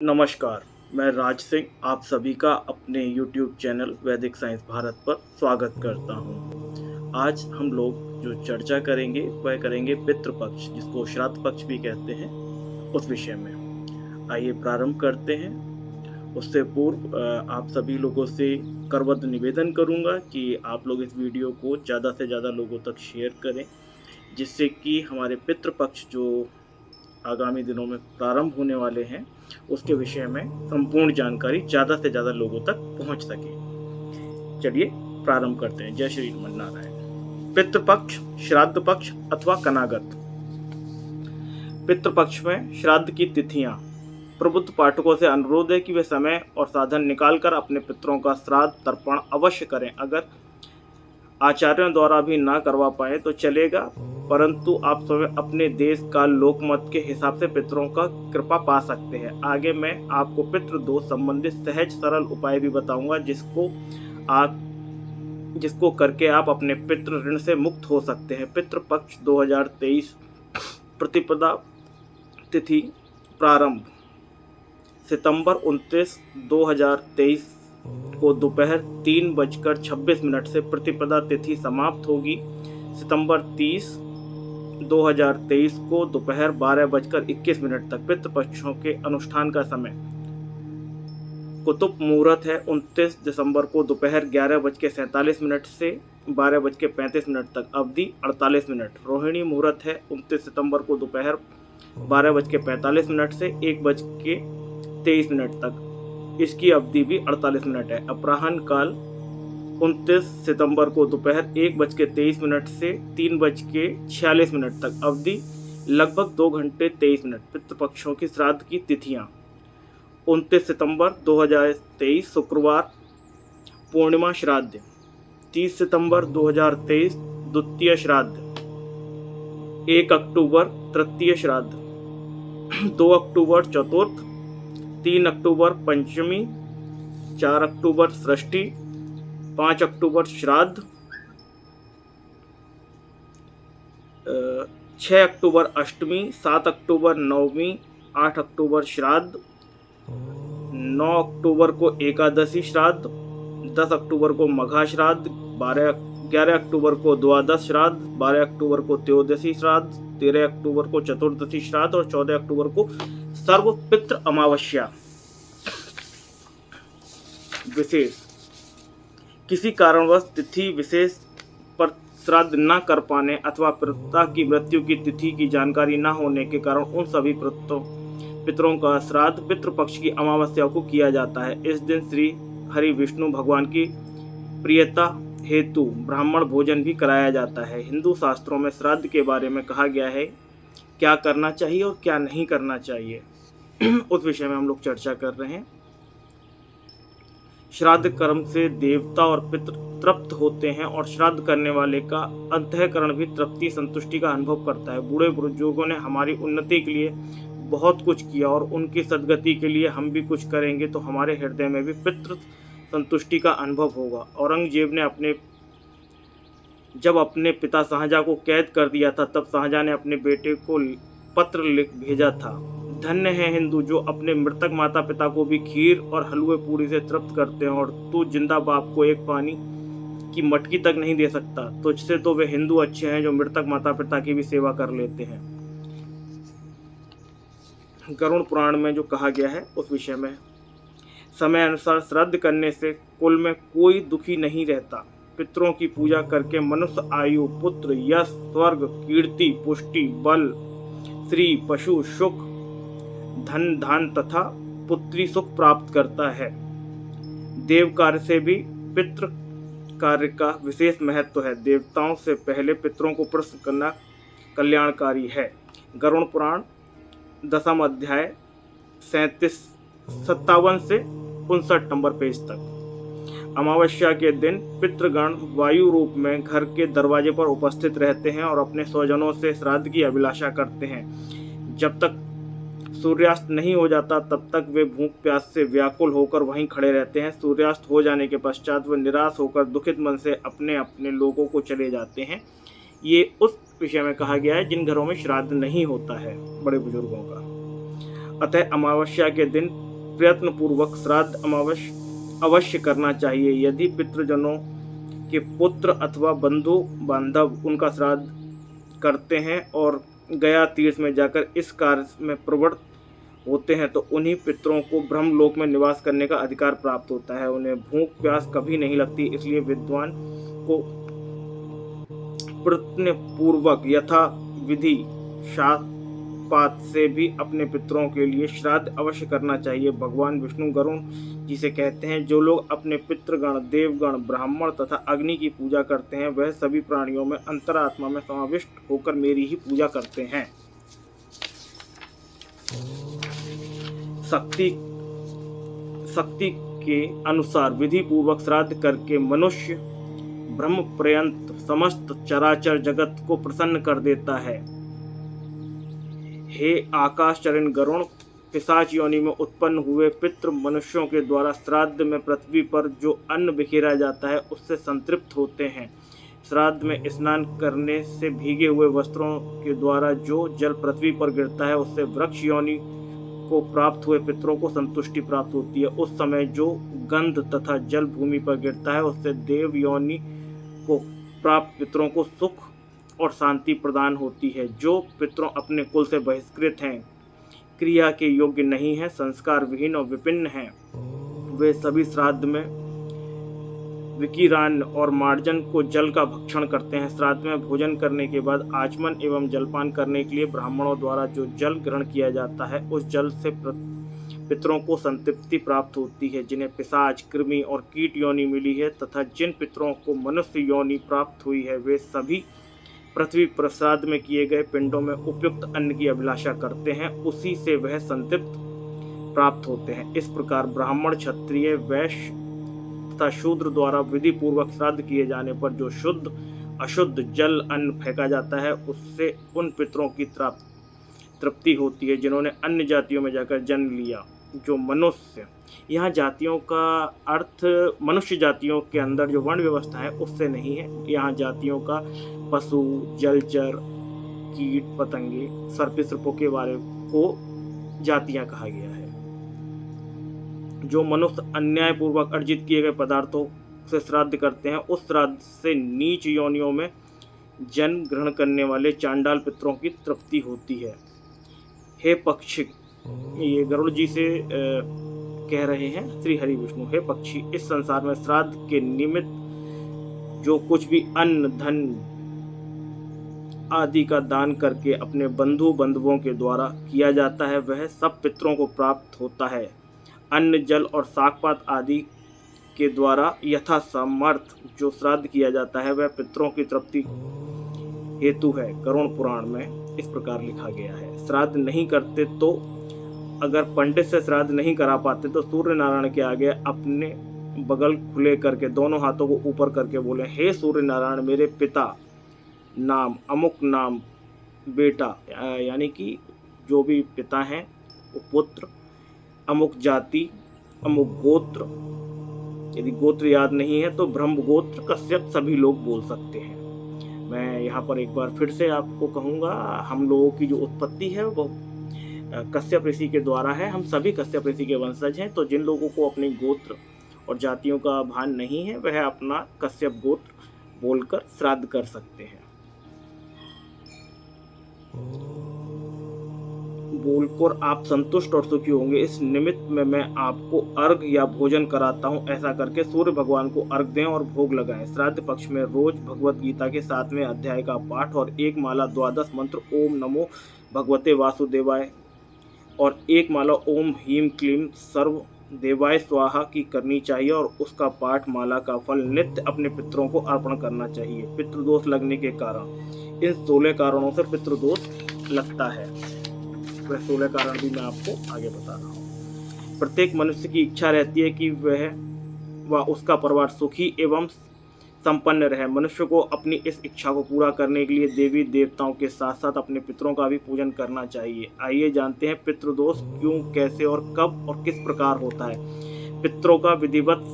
नमस्कार, मैं राज सिंह आप सभी का अपने YouTube चैनल वैदिक साइंस भारत पर स्वागत करता हूँ। आज हम लोग जो चर्चा करेंगे वह करेंगे पितृपक्ष जिसको श्राद्ध पक्ष भी कहते हैं, उस विषय में। आइए प्रारंभ करते हैं। उससे पूर्व आप सभी लोगों से करबद्ध निवेदन करूँगा कि आप लोग इस वीडियो को ज़्यादा से ज़्यादा लोगों तक शेयर करें, जिससे कि हमारे पितृपक्ष जो आगामी दिनों में प्रारंभ होने वाले हैं, उसके विषय में संपूर्ण जानकारी ज़्यादा से ज़्यादा लोगों तक पहुंच सके। चलिए प्रारंभ करते हैं। जय श्री नारायण। पितृपक्ष, श्राद्ध पक्ष अथवा कनागत। पितृपक्ष में श्राद्ध की तिथियां। प्रबुद्ध पाठकों से अनुरोध है कि वे समय और साधन निकालकर अपने पितरों का श्राद्ध तर्पण अवश्य करें। अगर आचार्यों द्वारा भी ना करवा पाए तो चलेगा, परंतु आप स्वयं अपने देश का लोकमत के हिसाब से पितरों का कृपा पा सकते हैं। आगे मैं आपको पितृ दोष संबंधित सहज सरल उपाय भी बताऊंगा, जिसको करके आप अपने पितृ ऋण से मुक्त हो सकते हैं। पितृपक्ष 2023 प्रतिपदा तिथि प्रारंभ सितंबर 29, 2023 को दोपहर 3:26 से प्रतिपदा तिथि समाप्त होगी। सितंबर 30, 2023 को दोपहर 12:21 तक पितृपक्षों के अनुष्ठान का समय कुतुब मुहूर्त है। 29 दिसंबर को दोपहर 11:47 से 12:35 तक, अवधि 48 मिनट। रोहिणी मुहूर्त है 29 सितंबर को दोपहर 12:45 से 1:23 तक, इसकी अवधि भी 48 मिनट है। अपराह्न काल 29 सितंबर को दोपहर 1:23 से 3:46 तक, अवधि लगभग 2 घंटे 23 मिनट। पितृपक्षों की श्राद्ध की तिथियां। 29 सितंबर 2023 शुक्रवार पूर्णिमा श्राद्ध। 30 सितंबर 2023 द्वितीय श्राद्ध। 1 अक्टूबर तृतीय श्राद्ध। 2 अक्टूबर चतुर्थ। 3 अक्टूबर पंचमी। 4 अक्टूबर षष्ठी। 5 अक्टूबर श्राद्ध। 6 अक्टूबर अष्टमी। 7 अक्टूबर नवमी। 8 अक्टूबर श्राद्ध। 9 अक्टूबर को एकादशी श्राद्ध। 10 अक्टूबर को मघा श्राद्ध। 11 अक्टूबर को द्वादश श्राद्ध। 12 अक्टूबर को त्रयोदशी श्राद्ध। 13 अक्टूबर को चतुर्दशी श्राद्ध और 14 अक्टूबर को सर्वपितृ अमावस्या। विशेष किसी कारणवश तिथि विशेष पर श्राद्ध न कर पाने अथवा पिता की मृत्यु की तिथि की जानकारी न होने के कारण उन सभी पितरों का श्राद्ध पितृपक्ष की अमावस्या को किया जाता है। इस दिन श्री हरि विष्णु भगवान की प्रियता हेतु ब्राह्मण भोजन भी कराया जाता है। हिंदू शास्त्रों में श्राद्ध के बारे में कहा गया है क्या करना चाहिए और क्या नहीं करना चाहिए, उस विषय में हम लोग चर्चा कर रहे हैं। श्राद्ध कर्म से देवता और पितृ तृप्त होते हैं और श्राद्ध करने वाले का अंतःकरण भी तृप्ति संतुष्टि का अनुभव करता है। बूढ़े बुजुर्गों ने हमारी उन्नति के लिए बहुत कुछ किया और उनकी सद्गति के लिए हम भी कुछ करेंगे तो हमारे हृदय में भी पितृ संतुष्टि का अनुभव होगा। औरंगजेब ने जब अपने पिता शाहजहां को कैद कर दिया था, तब शाहजहां ने अपने बेटे को पत्र लिख भेजा था, धन्य है हिंदू जो अपने मृतक माता पिता को भी खीर और हलवे पूरी से तृप्त करते हैं, और तू जिंदा बाप को एक पानी की मटकी तक नहीं दे सकता। तुझसे तो वे हिंदू अच्छे हैं जो मृतक माता पिता की भी सेवा कर लेते हैं। गरुड़ पुराण में जो कहा गया है उस विषय में, समय अनुसार श्राद्ध करने से कुल में कोई दुखी नहीं रहता। पितरों की पूजा करके मनुष्य आयु, पुत्र, यश, स्वर्ग, कीर्ति, पुष्टि, बल, श्री, पशु, सुख, धन धान तथा पुत्री सुख प्राप्त करता है। देव कार्य से भी पितृ कार्य का विशेष महत्व है। देवताओं से पहले पितरों को प्रश्न करना कल्याणकारी है। गरुड़ पुराण 10वां अध्याय 57 से 59 नंबर पेज तक। अमावस्या के दिन पितृगण वायु रूप में घर के दरवाजे पर उपस्थित रहते हैं और अपने स्वजनों से श्राद्ध की अभिलाषा करते हैं। जब तक सूर्यास्त नहीं हो जाता तब तक वे भूख प्यास से व्याकुल होकर वहीं खड़े रहते हैं। सूर्यास्त हो जाने के पश्चात वे निराश होकर दुखित मन से अपने अपने लोगों को चले जाते हैं। ये उस विषय में कहा गया है जिन घरों में श्राद्ध नहीं होता है बड़े बुजुर्गों का। अतः अमावस्या के दिन प्रयत्न पूर्वक श्राद्ध अवश्य करना चाहिए। यदि पितृजनों के पुत्र अथवा बंधु बांधव उनका श्राद्ध करते हैं और गया तीर्थ में जाकर इस कार्य में प्रवृत्त होते हैं तो उन्हीं पितरों को ब्रह्मलोक में निवास करने का अधिकार प्राप्त होता है। उन्हें भूख प्यास कभी नहीं लगती। इसलिए विद्वान को प्रयत्न पूर्वक यथा विधि शास्त्रपात से भी अपने पितरों के लिए श्राद्ध अवश्य करना चाहिए। भगवान विष्णु गरुण जिसे कहते हैं, जो लोग अपने पितृगण, देवगण, ब्राह्मण तथा अग्नि की पूजा करते हैं वह सभी प्राणियों में अंतरात्मा में समाविष्ट होकर मेरी ही पूजा करते हैं। शक्ति के अनुसार विधि पूर्वक श्राद्ध करके मनुष्य ब्रह्म पर्यंत समस्त चराचर जगत को प्रसन्न कर देता है। हे आकाशचरण गरुण, पिशाच योनि में उत्पन्न हुए पितृ मनुष्यों के द्वारा श्राद्ध में पृथ्वी पर जो अन्न बिखेरा जाता है उससे संतृप्त होते हैं। श्राद्ध में स्नान करने से भीगे हुए वस्त्रों के द्वारा जो जल पृथ्वी पर गिरता है उससे वृक्ष योनि को प्राप्त हुए पितरों को संतुष्टि प्राप्त होती है। उस समय जो गंध तथा जल भूमि पर गिरता है उससे देव योनि को प्राप्त पितरों को सुख और शांति प्रदान होती है। जो पितरों अपने कुल से बहिष्कृत हैं, क्रिया के योग्य नहीं है, संस्कार विहीन और विपिन्न हैं, वे सभी श्राद्ध में विकिरान और मार्जन को जल का भक्षण करते हैं। श्राद्ध में भोजन करने के बाद आचमन एवं जलपान करने के लिए ब्राह्मणों द्वारा जो जल ग्रहण किया जाता है उस जल से पितरों को संतृप्ति प्राप्त होती है। जिन्हें पिशाच, कृमि और कीट योनि मिली है तथा जिन पितरों को मनुष्य योनि प्राप्त हुई है वे सभी पृथ्वी पर श्राद्ध में किए गए पिंडों में उपयुक्त अन्न की अभिलाषा करते हैं, उसी से वह संतृप्त प्राप्त होते हैं। इस प्रकार ब्राह्मण, क्षत्रिय, वैश्य तथा शूद्र द्वारा विधि पूर्वक श्राद्ध किए जाने पर जो शुद्ध अशुद्ध जल अन्न फेंका जाता है उससे उन पितरों की तृप्ति होती है जिन्होंने अन्य जातियों में जाकर जन्म लिया। जो मनुष्य, यहाँ जातियों का अर्थ मनुष्य जातियों के अंदर जो वर्ण व्यवस्था है उससे नहीं है। यहाँ जातियों का पशु, जलचर, कीट पतंगे, सर्पिसर्पों के बारे को जातियां कहा गया है। जो मनुष्य अन्यायपूर्वक अर्जित किए गए पदार्थों से श्राद्ध करते हैं उस श्राद्ध से नीच योनियों में जन्म ग्रहण करने वाले चांडाल पितरों की तृप्ति होती है। हे पक्षी, ये गरुड़ जी से कह रहे हैं श्री हरि विष्णु, हे पक्षी, इस संसार में श्राद्ध के निमित्त जो कुछ भी अन्न, धन आदि का दान करके अपने बंधु बंधुओं के द्वारा किया जाता है वह सब पितरों को प्राप्त होता है। अन्न, जल और सागपात आदि के द्वारा यथा समर्थ जो श्राद्ध किया जाता है वह पितरों की तृप्ति हेतु है। गरुड़ पुराण में इस प्रकार लिखा गया है। श्राद्ध नहीं करते तो अगर पंडित से श्राद्ध नहीं करा पाते तो सूर्य नारायण के आगे अपने बगल खुले करके दोनों हाथों को ऊपर करके बोले, हे सूर्य नारायण, मेरे पिता नाम अमुक नाम बेटा, यानी कि जो भी पिता हैं वो पुत्र, अमुक जाति, अमुक गोत्र, यदि गोत्र याद नहीं है तो ब्रह्म गोत्र, कश्यप, सभी लोग बोल सकते हैं। मैं यहाँ पर एक बार फिर से आपको कहूँगा, हम लोगों की जो उत्पत्ति है वो कश्यप ऋषि के द्वारा है। हम सभी कश्यप ऋषि के वंशज हैं। तो जिन लोगों को अपने गोत्र और जातियों का भान नहीं है वह अपना कश्यप गोत्र बोलकर श्राद्ध कर सकते हैं। बोलकर आप संतुष्ट और सुखी होंगे। इस निमित्त में मैं आपको अर्घ या भोजन कराता हूँ। ऐसा करके सूर्य भगवान को अर्घ दें और भोग लगाएं। श्राद्ध पक्ष में रोज भगवत गीता के 7वें अध्याय का पाठ और एक माला 12 मंत्र ओम नमो भगवते वासुदेवाय और एक माला ओम ह्रीं क्लीं सर्व देवाय स्वाहा की करनी चाहिए और उसका पाठ माला का फल नित्य अपने पितरों को अर्पण करना चाहिए। पितृदोष लगने के कारण, इन 16 कारणों से पितृदोष लगता है। वह 16 कारण भी मैं आपको आगे बता रहा हूँ। प्रत्येक मनुष्य की इच्छा रहती है कि वह उसका परिवार सुखी एवं संपन्न रहे। मनुष्य को अपनी इस इच्छा को पूरा करने के लिए देवी देवताओं के साथ साथ अपने पितरों का भी पूजन करना चाहिए। आइए जानते हैं पितृदोष क्यों, कैसे और कब और किस प्रकार होता है। पितरों का विधिवत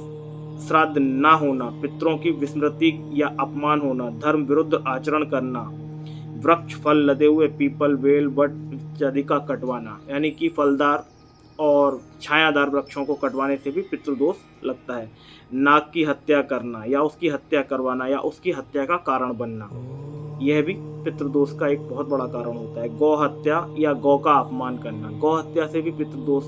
श्राद्ध ना होना, पितरों की विस्मृति या अपमान होना, धर्म विरुद्ध आचरण करना, वृक्ष फल लदे हुए पीपल, बेल, वट इत्यादि का कटवाना, यानी कि फलदार और छायादार वृक्षों को कटवाने से भी पितृदोष लगता है। नाग की हत्या करना या उसकी हत्या करवाना या उसकी हत्या का कारण बनना, यह भी पितृदोष का एक बहुत बड़ा कारण होता है। गौ हत्या या गौ का अपमान करना, गौ हत्या से भी पितृदोष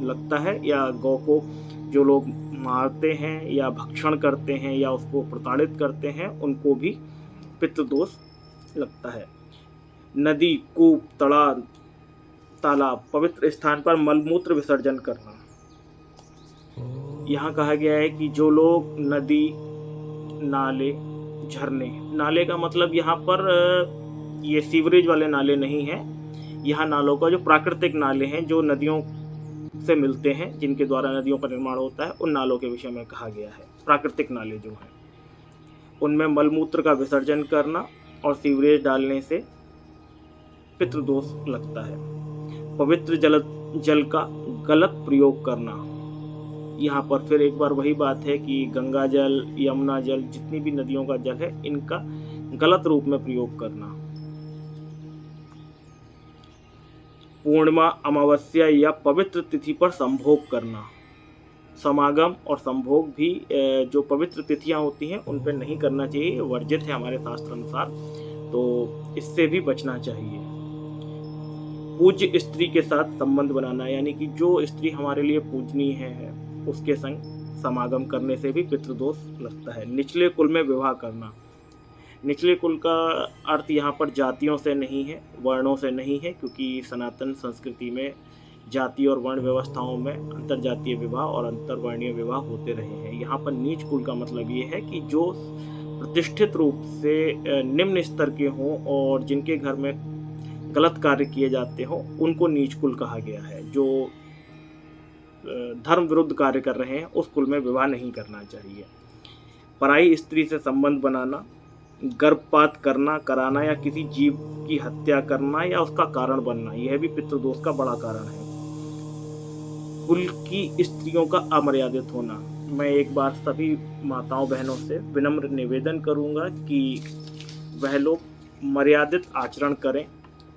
लगता है। या गौ को जो लोग मारते हैं या भक्षण करते हैं या उसको प्रताड़ित करते हैं, उनको भी पितृदोष लगता है। नदी, कूप, तालाब, पवित्र स्थान पर मलमूत्र विसर्जन करना। यहाँ कहा गया है कि जो लोग नदी, नाले, झरने, नाले का मतलब यहाँ पर ये सीवरेज वाले नाले नहीं हैं। यहाँ नालों का जो प्राकृतिक नाले हैं जो नदियों से मिलते हैं, जिनके द्वारा नदियों का निर्माण होता है, उन नालों के विषय में कहा गया है। प्राकृतिक नाले जो हैं उनमें मलमूत्र का विसर्जन करना और सीवरेज डालने से पितृदोष लगता है। पवित्र जल का गलत प्रयोग करना, यहाँ पर फिर एक बार वही बात है कि गंगा जल, यमुना जल, जितनी भी नदियों का जल है, इनका गलत रूप में प्रयोग करना। पूर्णिमा, अमावस्या या पवित्र तिथि पर संभोग करना। समागम और संभोग भी जो पवित्र तिथियां होती हैं उन पर नहीं करना चाहिए, वर्जित है हमारे शास्त्र अनुसार, तो इससे भी बचना चाहिए। पूज्य स्त्री के साथ संबंध बनाना, यानी कि जो स्त्री हमारे लिए पूजनीय है उसके संग समागम करने से भी पितृदोष लगता है। निचले कुल में विवाह करना, निचले कुल का अर्थ यहाँ पर जातियों से नहीं है, वर्णों से नहीं है, क्योंकि सनातन संस्कृति में जाति और वर्ण व्यवस्थाओं में अंतरजातीय विवाह और अंतरवर्णीय विवाह होते रहे हैं। यहाँ पर नीच कुल का मतलब ये है कि जो प्रतिष्ठित रूप से निम्न स्तर के हों और जिनके घर में गलत कार्य किए जाते हों, उनको नीच कुल कहा गया है। जो धर्म विरुद्ध कार्य कर रहे हैं उस कुल में विवाह नहीं करना चाहिए। पराई स्त्री से संबंध बनाना, गर्भपात करना, कराना या किसी जीव की हत्या करना या उसका कारण बनना, यह भी पितृदोष का बड़ा कारण है। कुल की स्त्रियों का अमर्यादित होना, मैं एक बार सभी माताओं बहनों से विनम्र निवेदन करूंगा कि वह लोग मर्यादित आचरण करें,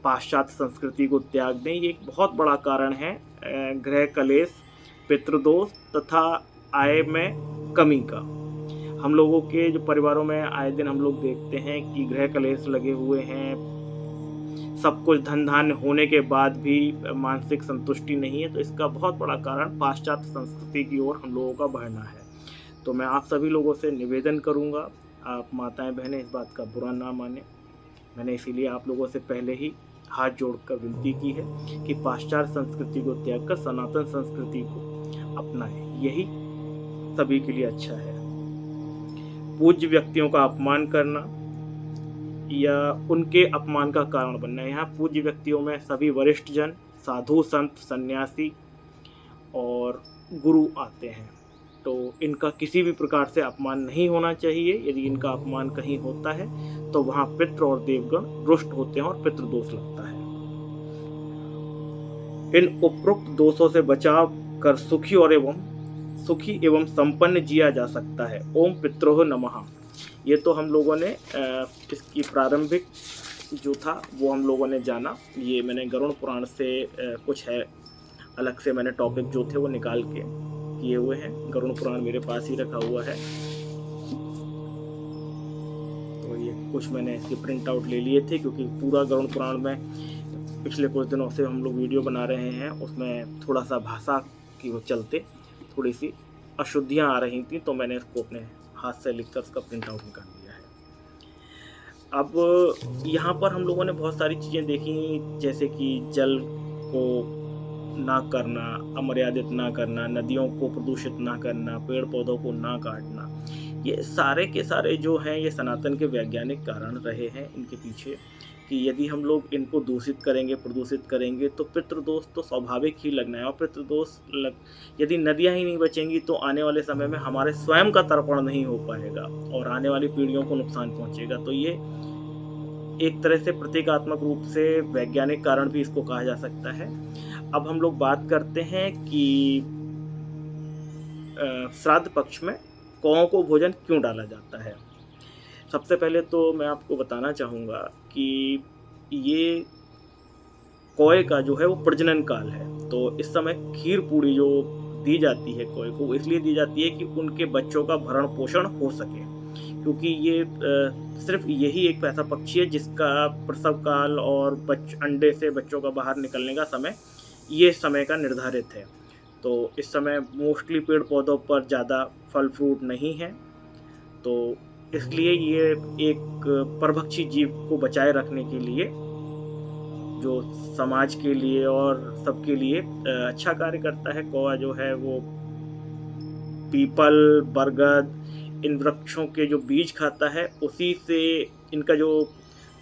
पाश्चात्य संस्कृति को त्याग दें। ये एक बहुत बड़ा कारण है गृह कलेश, पितृदोष तथा आय में कमी का। हम लोगों के जो परिवारों में आए दिन हम लोग देखते हैं कि गृह कलेश लगे हुए हैं, सब कुछ धन धान्य होने के बाद भी मानसिक संतुष्टि नहीं है, तो इसका बहुत बड़ा कारण पाश्चात्य संस्कृति की ओर हम लोगों का बढ़ना है। तो मैं आप सभी लोगों से निवेदन करूंगा, आप माताएं बहनें इस बात का बुरा ना माने। मैंने इसीलिए आप लोगों से पहले ही हाथ जोड़कर विनती की है कि पाश्चात्य संस्कृति को त्याग कर सनातन संस्कृति को अपनाएं, यही सभी के लिए अच्छा है। पूज्य व्यक्तियों का अपमान करना या उनके अपमान का कारण बनना, यहाँ पूज्य व्यक्तियों में सभी वरिष्ठ जन, साधु, संत, सन्यासी और गुरु आते हैं, तो इनका किसी भी प्रकार से अपमान नहीं होना चाहिए। यदि इनका अपमान कहीं होता है तो वहाँ पितृ और देवगण रुष्ट होते हैं और पितृदोष लगता है। इन उपरोक्त दोषों से बचाव कर सुखी एवं संपन्न जिया जा सकता है। ओम पित्रोह नमः। ये तो हम लोगों ने इसकी प्रारंभिक जो था वो हम लोगों ने जाना। ये मैंने गरुड़ पुराण से कुछ है अलग से मैंने टॉपिक जो थे वो निकाल के किए हुए हैं। गरुड़ पुराण मेरे पास ही रखा हुआ है, तो ये कुछ मैंने इसके प्रिंट आउट ले लिए थे, क्योंकि पूरा गरुड़ पुराण में पिछले कुछ दिनों से हम लोग वीडियो बना रहे हैं, उसमें थोड़ा सा भाषा की वो चलते थोड़ी सी अशुद्धियाँ आ रही थी, तो मैंने इसको अपने हाथ से लिखकर उसका प्रिंट आउट निकाल लिया है। अब यहाँ पर हम लोगों ने बहुत सारी चीज़ें देखी, जैसे कि जल को ना करना, अमर्यादित ना करना, नदियों को प्रदूषित ना करना, पेड़ पौधों को ना काटना। ये सारे के सारे जो हैं ये सनातन के वैज्ञानिक कारण रहे हैं इनके पीछे, कि यदि हम लोग इनको दूषित करेंगे, प्रदूषित करेंगे तो पितृदोष तो स्वाभाविक ही लगना है। और पितृदोष यदि नदियाँ ही नहीं बचेंगी तो आने वाले समय में हमारे स्वयं का तर्पण नहीं हो पाएगा और आने वाली पीढ़ियों को नुकसान पहुँचेगा। तो ये एक तरह से प्रतीकात्मक रूप से वैज्ञानिक कारण भी इसको कहा जा सकता है। अब हम लोग बात करते हैं कि श्राद्ध पक्ष में कौओं को भोजन क्यों डाला जाता है। सबसे पहले तो मैं आपको बताना चाहूँगा कि ये कौए का जो है वो प्रजनन काल है। तो इस समय खीर पूड़ी जो दी जाती है कौए को, वो इसलिए दी जाती है कि उनके बच्चों का भरण पोषण हो सके, क्योंकि ये सिर्फ यही एक ऐसा पक्षी है जिसका प्रसव काल और अंडे से बच्चों का बाहर निकलने का समय ये समय का निर्धारित है। तो इस समय मोस्टली पेड़ पौधों पर ज़्यादा फल फ्रूट नहीं है, तो इसलिए ये एक परभक्षी जीव को बचाए रखने के लिए, जो समाज के लिए और सबके लिए अच्छा कार्य करता है। कौवा जो है वो पीपल, बरगद, इन वृक्षों के जो बीज खाता है, उसी से इनका जो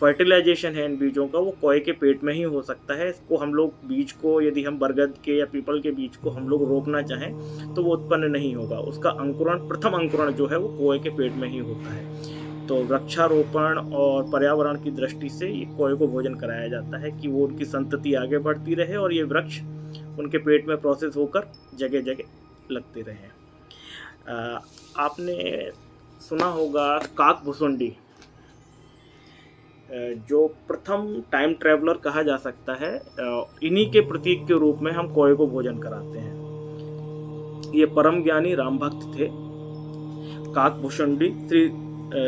फर्टिलाइजेशन है इन बीजों का, वो कौए के पेट में ही हो सकता है। इसको हम लोग बीज को, यदि हम बरगद के या पीपल के बीज को हम लोग रोपना चाहें तो वो उत्पन्न नहीं होगा। उसका अंकुरण, प्रथम अंकुरण जो है वो कौए के पेट में ही होता है। तो वृक्षारोपण और पर्यावरण की दृष्टि से ये कौए को भोजन कराया जाता है कि वो उनकी संतति आगे बढ़ती रहे और ये वृक्ष उनके पेट में प्रोसेस होकर जगह जगह लगते रहे। आपने सुना होगा काकभुसुंडी, जो प्रथम टाइम ट्रैवलर कहा जा सकता है। इन्हीं के प्रतीक के रूप में हम कौए को भोजन कराते हैं। ये परम ज्ञानी राम भक्त थे। काकभुसुंडी श्री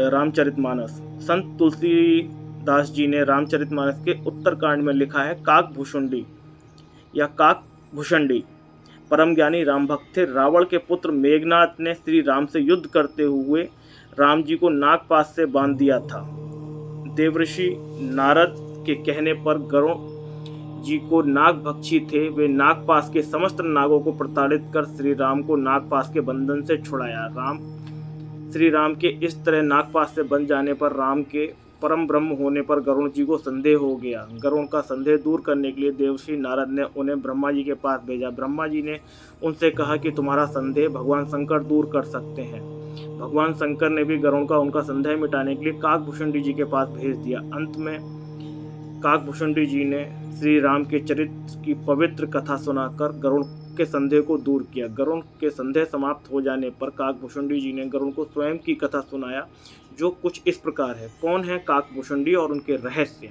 रामचरितमानस, संत तुलसीदास जी ने रामचरितमानस के उत्तरकांड में लिखा है, काकभुसुंडी या काकभुसुंडी परम ज्ञानी राम भक्त थे। रावण के पुत्र मेघनाथ ने श्री राम से युद्ध करते हुए राम जी को नागपाश से बांध दिया था। देवर्षि नारद के कहने पर गरुड़ जी को नागभक्षी थे, वे नागपाश के समस्त नागों को प्रताड़ित कर श्री राम को नागपाश के बंधन से छुड़ाया। श्री राम के इस तरह नागपाश से बंध जाने पर राम के परम ब्रह्म होने पर गरुड़ जी को संदेह हो गया। गरुड़ का संदेह दूर करने के लिए देवर्षि नारद ने उन्हें ब्रह्मा जी के पास भेजा। ब्रह्मा जी ने उनसे कहा कि तुम्हारा संदेह भगवान शंकर दूर कर सकते हैं। भगवान शंकर ने भी गरुड़ का उनका संदेह मिटाने के लिए काकभुसुंडी जी के पास भेज दिया। अंत में काकभुसुंडी जी ने श्री राम के चरित्र की पवित्र कथा सुनाकर गरुड़ के संदेह को दूर किया। गरुड़ के संदेह समाप्त हो जाने पर काकभुसुंडी जी ने गरुड़ को स्वयं की कथा सुनाया, जो कुछ इस प्रकार है। कौन है काकभुसुंडी और उनके रहस्य?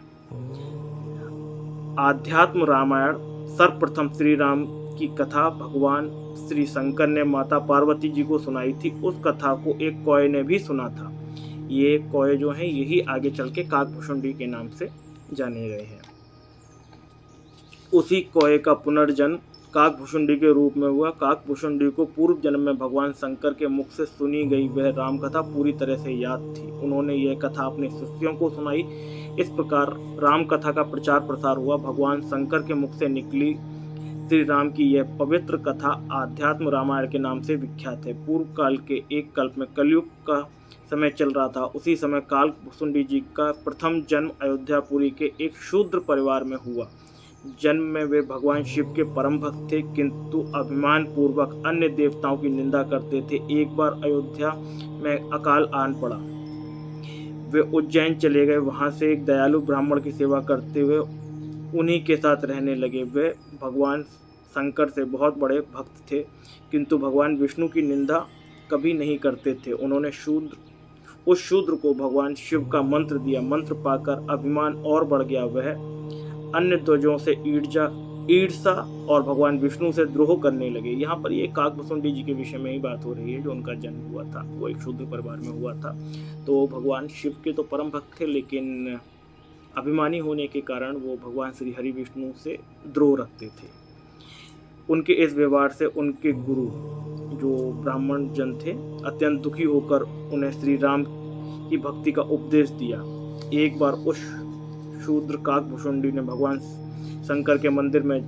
आध्यात्म रामायण सर्वप्रथम श्री राम की कथा भगवान श्री शंकर ने माता पार्वती जी को सुनाई थी। उस कथा को एक कौए ने भी सुना था। ये कौए जो हैं यही आगे चल के काकभुसुंडी के नाम से जाने गए हैं। उसी कौए का पुनर्जन्म काकभुसुंडी के रूप में हुआ। काकभुसुंडी को पूर्व जन्म में भगवान शंकर के मुख से सुनी गई वह राम कथा पूरी तरह से याद थी। उन्होंने यह कथा अपने शिष्यों को सुनाई। इस प्रकार राम कथा का प्रचार प्रसार हुआ। भगवान शंकर के मुख से निकली श्री राम की यह पवित्र कथा आध्यात्म रामायण के नाम से विख्यात है। पूर्व काल के एक कल्प में कलयुग का समय चल रहा था। उसी समय काकभुसुंडी जी का प्रथम जन्म अयोध्यापुरी के एक शूद्र परिवार में हुआ। जन्म में वे भगवान शिव के परम भक्त थे, किंतु अभिमान पूर्वक अन्य देवताओं की निंदा करते थे। एक बार अयोध्या में अकाल आन पड़ा। वे उज्जैन चले गए। वहां से एक दयालु ब्राह्मण की सेवा करते हुए उन्हीं के साथ रहने लगे। वे भगवान शंकर से बहुत बड़े भक्त थे, किंतु भगवान विष्णु की निंदा कभी नहीं करते थे। उन्होंने उस शूद्र को भगवान शिव का मंत्र दिया। मंत्र पाकर अभिमान और बढ़ गया। वह अन्य ध्वजों से ईर्षा और भगवान विष्णु से द्रोह करने लगे। यहाँ पर ये काकभुसुंडी जी के विषय में ही बात हो रही है, जो उनका जन्म हुआ था वो एक शूद्र परिवार में हुआ था। तो भगवान शिव के तो परम भक्त थे, लेकिन अभिमानी होने के कारण वो भगवान श्री हरि विष्णु से द्रोह रखते थे। उनके इस व्यवहार से उनके गुरु जो ब्राह्मण जन थे अत्यंत दुखी होकर उन्हें श्री राम की भक्ति का उपदेश दिया। एक बार उस शूद्र काकभुसुंडी ने भगवान शंकर के मंदिर में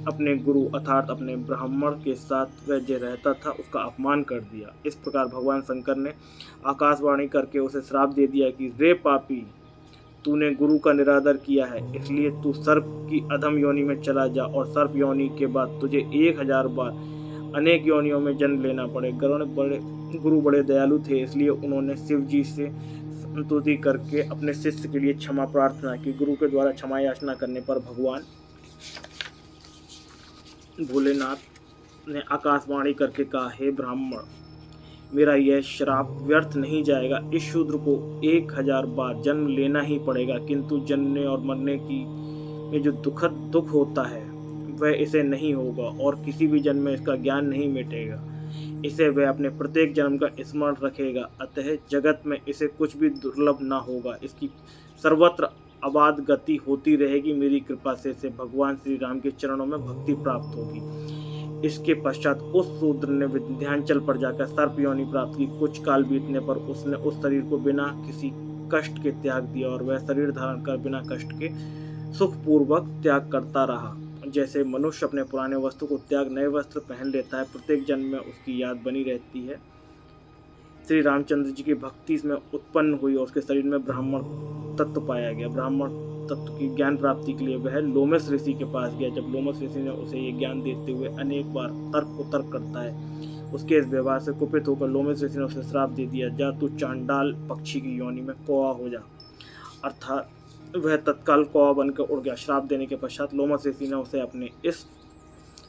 अपने गुरु अर्थात अपने ब्राह्मण के साथ वह जो रहता था उसका अपमान कर दिया। इस प्रकार भगवान शंकर ने आकाशवाणी करके उसे श्राप दे दिया कि रे पापी, तूने गुरु का निरादर किया है, इसलिए तू सर्प की अधम योनि में चला जा और सर्प योनि के बाद तुझे 1000 बार अनेक योनियों में जन्म लेना पड़े। गुरु बड़े दयालु थे, इसलिए उन्होंने शिव जी से संतुति करके अपने शिष्य के लिए क्षमा प्रार्थना की। गुरु के द्वारा क्षमा याचना करने पर भगवान भोलेनाथ ने आकाशवाणी करके कहा, हे ब्राह्मण, मेरा यह श्राप व्यर्थ नहीं जाएगा। इस शूद्र को 1000 बार जन्म लेना ही पड़ेगा, किंतु जन्मने और मरने की में जो दुख होता है वह इसे नहीं होगा और किसी भी जन्म में इसका ज्ञान नहीं मिटेगा। इसे वह अपने प्रत्येक जन्म का स्मरण रखेगा, अतः जगत में इसे कुछ भी दुर्लभ न होगा। इसकी सर्वत्र अबाध गति होती रहेगी। मेरी कृपा से इसे भगवान श्री राम के चरणों में भक्ति प्राप्त होगी। इसके पश्चात उस शूद्र ने विंध्याचल पर जाकर सर्प योनि प्राप्त की। कुछ काल बीतने पर उसने उस शरीर को बिना किसी कष्ट के त्याग दिया और वह शरीर धारण कर बिना कष्ट के सुखपूर्वक त्याग करता रहा। जैसे मनुष्य अपने पुराने वस्त्र को त्याग नए वस्त्र पहन लेता है, प्रत्येक जन्म में उसकी याद बनी रहती है। श्री रामचंद्र जी की भक्ति में उत्पन्न हुई और उसके शरीर में ब्राह्मण तत्व पाया गया। ब्राह्मण तत्व की ज्ञान प्राप्ति के लिए वह लोमस ऋषि के पास गया। जब लोमस ऋषि ने उसे ये ज्ञान देते हुए अनेक बार तर्क को तर्क करता है, उसके इस व्यवहार से कुपित होकर लोमस ऋषि ने उसे श्राप दे दिया, जा तू चांडाल पक्षी की योनि में कौवा हो जा। अर्थात वह तत्काल कौवा बनकर उड़ गया। श्राप देने के पश्चात लोमस ऋषि ने उसे अपने इस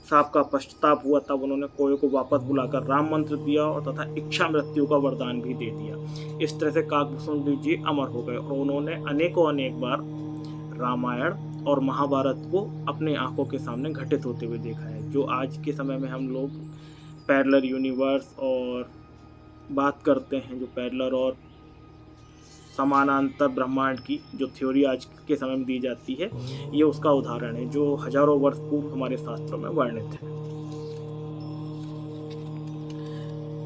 श्राप का पश्चाताप हुआ, तब उन्होंने कौवे को वापस बुलाकर राम मंत्र दिया और तथा इच्छा मृत्यु का वरदान भी दे दिया। इस तरह से काकभूषुंडी जी अमर हो गए और उन्होंने अनेक बार रामायण और महाभारत को अपने आंखों के सामने घटित होते हुए देखा है। जो आज के समय में हम लोग पैरेलल यूनिवर्स और बात करते हैं, जो पैरेलल और समानांतर ब्रह्मांड की जो थ्योरी आज के समय में दी जाती है, ये उसका उदाहरण है जो हजारों वर्ष पूर्व हमारे शास्त्रों में वर्णित है।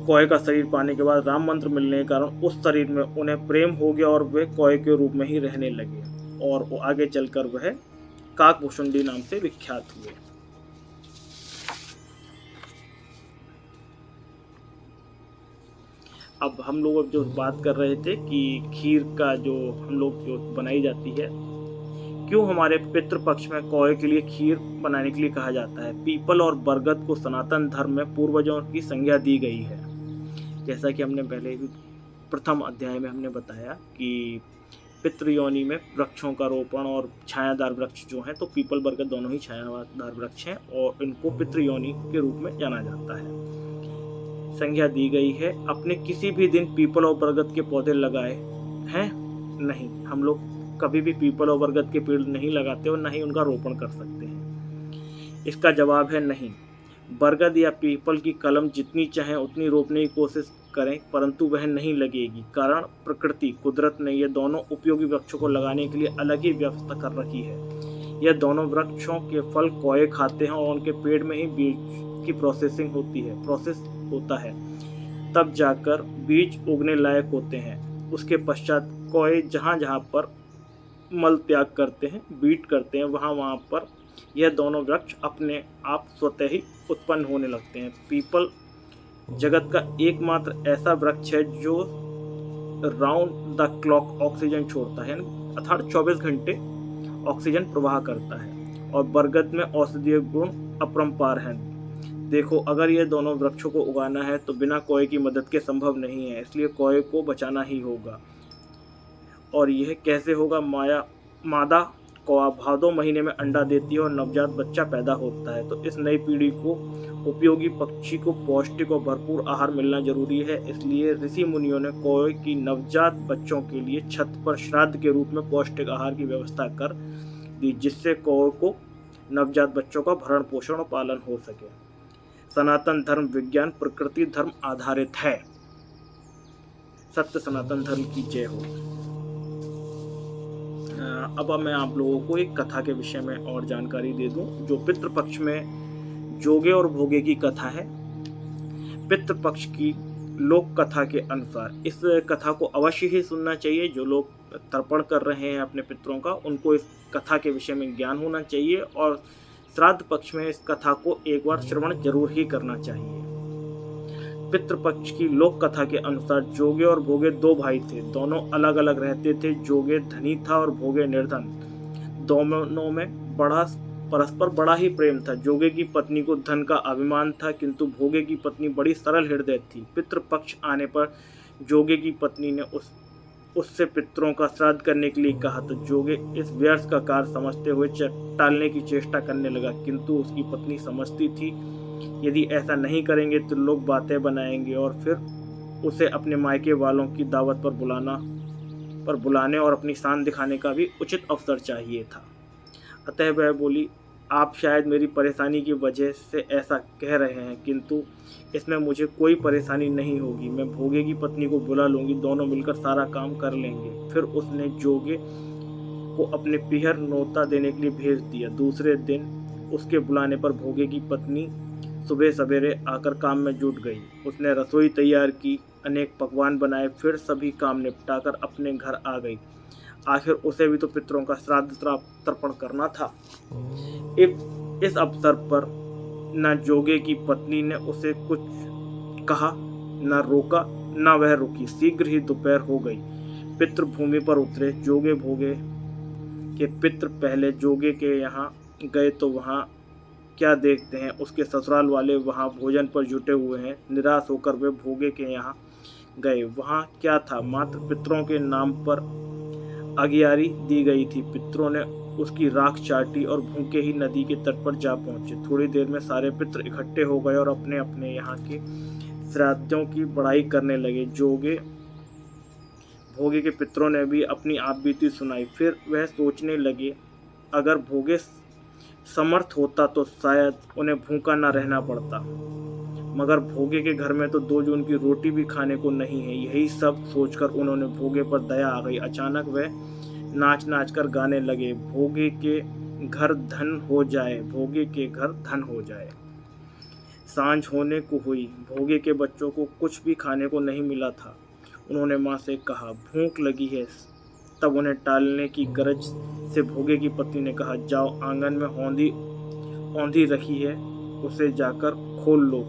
कौवे का शरीर पाने के बाद राम मंत्र मिलने के कारण उस शरीर में उन्हें प्रेम हो गया और वे कौवे के रूप में ही रहने लगे और वो आगे चलकर वह काकभूषुंडी नाम से विख्यात हुए। अब हम लोग जो बात कर रहे थे कि खीर का जो हम लोग जो बनाई जाती है, क्यों हमारे पितृपक्ष में कौवे के लिए खीर बनाने के लिए कहा जाता है। पीपल और बरगद को सनातन धर्म में पूर्वजों की संज्ञा दी गई है। जैसा कि हमने पहले प्रथम अध्याय में हमने बताया कि पितृयोनि में वृक्षों का रोपण और छायादार वृक्ष जो हैं, तो पीपल बरगद दोनों ही छायादार वृक्ष हैं और इनको पितृयोनि के रूप में जाना जाता है। संज्ञा दी गई है। अपने किसी भी दिन पीपल और बरगद के पौधे लगाए हैं? नहीं, हम लोग कभी भी पीपल और बरगद के पेड़ नहीं लगाते और न ही उनका रोपण कर सकते हैं। इसका जवाब है नहीं। बरगद या पीपल की कलम जितनी चाहे उतनी रोपने की कोशिश करें, परंतु वह नहीं लगेगी। कारण प्रकृति कुदरत ने ये दोनों उपयोगी वृक्षों को लगाने के लिए अलग ही व्यवस्था कर रखी है। यह दोनों वृक्षों के फल कौवे खाते हैं और उनके पेड़ में ही बीज की प्रोसेस होता है, तब जाकर बीज उगने लायक होते हैं। उसके पश्चात कौवे जहाँ जहाँ पर मल त्याग करते हैं, बीट करते हैं, वहाँ पर यह दोनों वृक्ष अपने आप स्वतः ही उत्पन्न होने लगते हैं। पीपल जगत का एकमात्र ऐसा वृक्ष है जो राउंड द क्लॉक ऑक्सीजन छोड़ता है, अर्थात 24 घंटे ऑक्सीजन प्रवाह करता है, और बरगद में औषधीय गुण अपरंपार हैं। देखो, अगर ये दोनों वृक्षों को उगाना है तो बिना कौवे की मदद के संभव नहीं है, इसलिए कौवे को बचाना ही होगा। और यह कैसे होगा? मादा कौवा भादो महीने में अंडा देती है और नवजात बच्चा पैदा होता है, तो इस नई पीढ़ी को उपयोगी पक्षी को पौष्टिक और भरपूर आहार मिलना जरूरी है। इसलिए ऋषि मुनियों ने कौवे की नवजात बच्चों के लिए छत पर श्राद्ध के रूप में पौष्टिक आहार की व्यवस्था कर दी, जिससे कौवे को नवजात बच्चों का भरण पोषण और पालन हो सके। सनातन धर्म विज्ञान प्रकृति धर्म आधारित है। सत्य सनातन धर्म की जय हो। अब मैं आप लोगों को एक कथा के विषय में और जानकारी दे दूं, जो पितृपक्ष में जोगे और भोगे की कथा है। पितृपक्ष की लोक कथा के अनुसार इस कथा को अवश्य ही सुनना चाहिए। जो लोग तर्पण कर रहे हैं अपने पितरों का, उनको इस कथा के विषय में ज्ञान होना चाहिए और श्राद्ध पक्ष में इस कथा को एक बार श्रवण जरूर ही करना चाहिए। पितृपक्ष की लोक कथा के अनुसार जोगे और भोगे दो भाई थे। दोनों अलग अलग रहते थे। जोगे धनी था और भोगे निर्धन। दोनों में परस्पर बड़ा ही प्रेम था। जोगे की पत्नी को धन का अभिमान था, किंतु भोगे की पत्नी बड़ी सरल हृदय थी। पितृपक्ष आने पर जोगे की पत्नी ने उससे पितरों का श्राद्ध करने के लिए कहा, तो जोगे इस व्यर्थ का कार्य समझते हुए टालने की चेष्टा करने लगा, किंतु उसकी पत्नी समझती थी यदि ऐसा नहीं करेंगे तो लोग बातें बनाएंगे और फिर उसे अपने मायके वालों की दावत पर बुलाने और अपनी शान दिखाने का भी उचित अवसर चाहिए था। अतः वह बोली, आप शायद मेरी परेशानी की वजह से ऐसा कह रहे हैं, किंतु इसमें मुझे कोई परेशानी नहीं होगी। मैं भोगे की पत्नी को बुला लूँगी, दोनों मिलकर सारा काम कर लेंगे। फिर उसने जोगे को अपने पीहर न्योता देने के लिए भेज दिया। दूसरे दिन उसके बुलाने पर भोगे की पत्नी सुबह सवेरे आकर काम में जुट गई। उसने रसोई तैयार की, अनेक पकवान बनाए, फिर सभी काम निपटाकर अपने घर आ गई। आखिर उसे भी तो पितरों का श्राद्ध तर्पण करना था। इस अवसर पर न जोगे की पत्नी ने उसे कुछ कहा, न रोका, न वह रुकी। शीघ्र ही दोपहर हो गई। पितृ भूमि पर उतरे। जोगे भोगे के पितृ पहले जोगे के यहाँ गए तो वहाँ क्या देखते हैं, उसके ससुराल वाले वहाँ भोजन पर जुटे हुए हैं। निराश होकर वे भोगे के यहाँ गए। वहाँ क्या था, मात्र पितरों के नाम पर आगियारी दी गई थी। पितरों ने उसकी राख चाटी और भूखे ही नदी के तट पर जा पहुंचे। थोड़ी देर में सारे पितर इकट्ठे हो गए और अपने अपने यहाँ के श्राद्धों की बड़ाई करने लगे। भोगे के पितरों ने भी अपनी आपबीती सुनाई। फिर वह सोचने लगे, अगर भोगे समर्थ होता तो शायद उन्हें भूखा न रहना पड़ता, मगर भोगे के घर में तो 2 जून की रोटी भी खाने को नहीं है। यही सब सोचकर उन्होंने भोगे पर दया आ गई। अचानक वह नाच नाच कर गाने लगे, भोगे के घर धन हो जाए, भोगे के घर धन हो जाए। सांझ होने को हुई। भोगे के बच्चों को कुछ भी खाने को नहीं मिला था। उन्होंने माँ से कहा, भूख लगी है। तब उन्हें टालने की गरज से भोगे की पत्नी ने कहा, जाओ, आंगन में औंधी रखी है, उसे जाकर खोल लो।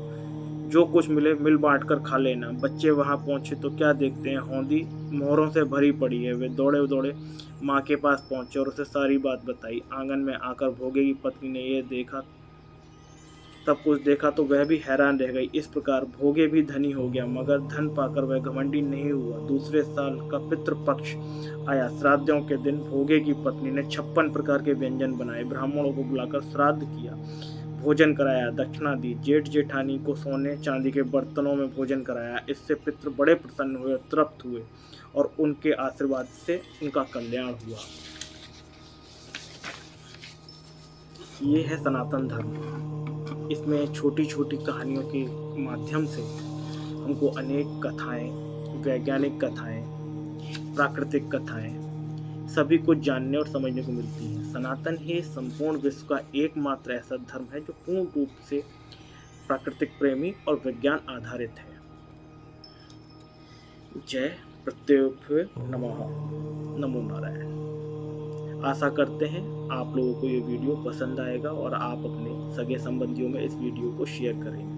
जो कुछ मिले मिल बांट कर खा लेना। बच्चे वहां पहुंचे तो क्या देखते हैं, हौंदी मोहरों से भरी पड़ी है। वे दौड़े दौड़े माँ के पास पहुंचे और उसे सारी बात बताई। आंगन में आकर भोगे की पत्नी ने यह देखा, तब कुछ देखा तो वह भी हैरान रह गई। इस प्रकार भोगे भी धनी हो गया, मगर धन पाकर वह घमंडी नहीं हुआ। दूसरे साल का पितृपक्ष आया। श्राद्धों के दिन भोगे की पत्नी ने 56 प्रकार के व्यंजन बनाए, ब्राह्मणों को बुलाकर श्राद्ध किया, भोजन कराया, दक्षिणा दी। जेठ जेठानी को सोने चांदी के बर्तनों में भोजन कराया। इससे पितृ बड़े प्रसन्न हुए, तृप्त हुए और उनके आशीर्वाद से उनका कल्याण हुआ। ये है सनातन धर्म। इसमें छोटी छोटी कहानियों के माध्यम से हमको अनेक कथाएं, वैज्ञानिक कथाएं, प्राकृतिक कथाएं सभी कुछ जानने और समझने को मिलती हैं। सनातन ही संपूर्ण विश्व का एकमात्र ऐसा धर्म है जो पूर्ण रूप से प्राकृतिक प्रेमी और विज्ञान आधारित है। जय प्रत्यय नमः, नमो नारायण। आशा करते हैं आप लोगों को ये वीडियो पसंद आएगा और आप अपने सगे संबंधियों में इस वीडियो को शेयर करेंगे।